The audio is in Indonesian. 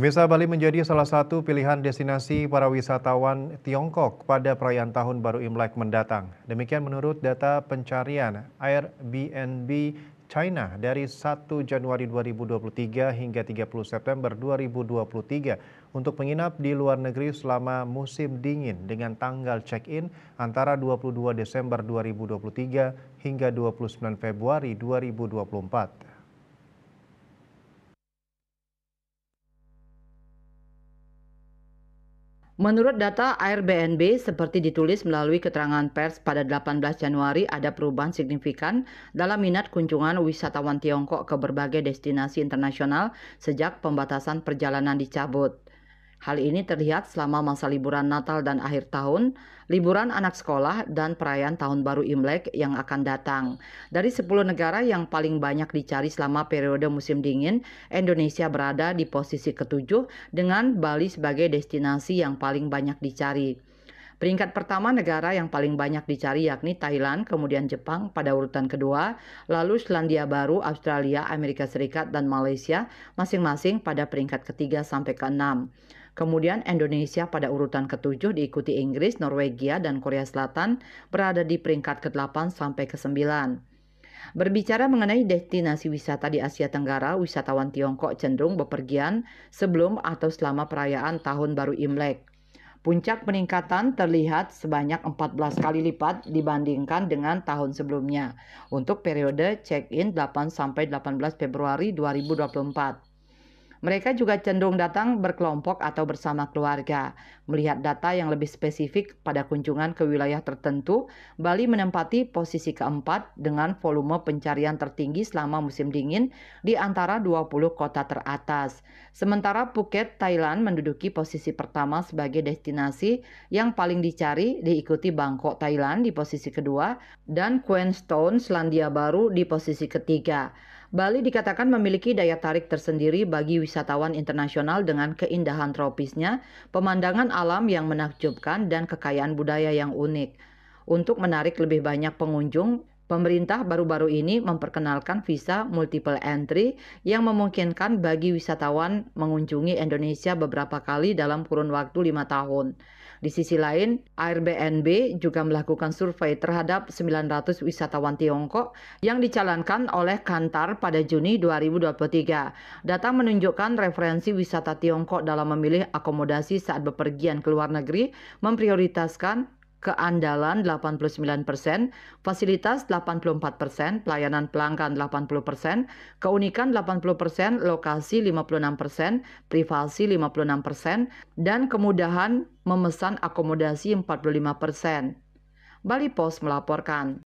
Pemirsa, Bali menjadi salah satu pilihan destinasi para wisatawan Tiongkok pada perayaan Tahun Baru Imlek mendatang. Demikian menurut data pencarian Airbnb China dari 1 Januari 2023 hingga 30 September 2023 untuk menginap di luar negeri selama musim dingin dengan tanggal check-in antara 22 Desember 2023 hingga 29 Februari 2024. Menurut data Airbnb, seperti ditulis melalui keterangan pers pada 18 Januari, ada perubahan signifikan dalam minat kunjungan wisatawan Tiongkok ke berbagai destinasi internasional sejak pembatasan perjalanan dicabut. Hal ini terlihat selama masa liburan Natal dan akhir tahun, liburan anak sekolah, dan perayaan Tahun Baru Imlek yang akan datang. Dari 10 negara yang paling banyak dicari selama periode musim dingin, Indonesia berada di posisi ketujuh dengan Bali sebagai destinasi yang paling banyak dicari. Peringkat pertama negara yang paling banyak dicari yakni Thailand, kemudian Jepang pada urutan kedua, lalu Selandia Baru, Australia, Amerika Serikat, dan Malaysia masing-masing pada peringkat ketiga sampai ke-6. Kemudian Indonesia pada urutan ke-7 diikuti Inggris, Norwegia, dan Korea Selatan berada di peringkat ke-8 sampai ke-9. Berbicara mengenai destinasi wisata di Asia Tenggara, wisatawan Tiongkok cenderung bepergian sebelum atau selama perayaan Tahun Baru Imlek. Puncak peningkatan terlihat sebanyak 14 kali lipat dibandingkan dengan tahun sebelumnya untuk periode check-in 8-18 Februari 2024. Mereka juga cenderung datang berkelompok atau bersama keluarga. Melihat data yang lebih spesifik pada kunjungan ke wilayah tertentu, Bali menempati posisi keempat dengan volume pencarian tertinggi selama musim dingin di antara 20 kota teratas. Sementara Phuket, Thailand menduduki posisi pertama sebagai destinasi yang paling dicari, diikuti Bangkok, Thailand di posisi kedua, dan Queenstown, Selandia Baru di posisi ketiga. Bali dikatakan memiliki daya tarik tersendiri bagi wisatawan internasional dengan keindahan tropisnya, pemandangan alam yang menakjubkan, dan kekayaan budaya yang unik. Untuk menarik lebih banyak pengunjung, pemerintah baru-baru ini memperkenalkan visa multiple entry yang memungkinkan bagi wisatawan mengunjungi Indonesia beberapa kali dalam kurun waktu 5 tahun. Di sisi lain, Airbnb juga melakukan survei terhadap 900 wisatawan Tiongkok yang dicalonkan oleh Kantar pada Juni 2023. Data menunjukkan referensi wisata Tiongkok dalam memilih akomodasi saat bepergian ke luar negeri memprioritaskan keandalan 89%, fasilitas 84%, pelayanan pelanggan 80%, keunikan 80%, lokasi 56%, privasi 56%, dan kemudahan memesan akomodasi 45%. Bali Post melaporkan.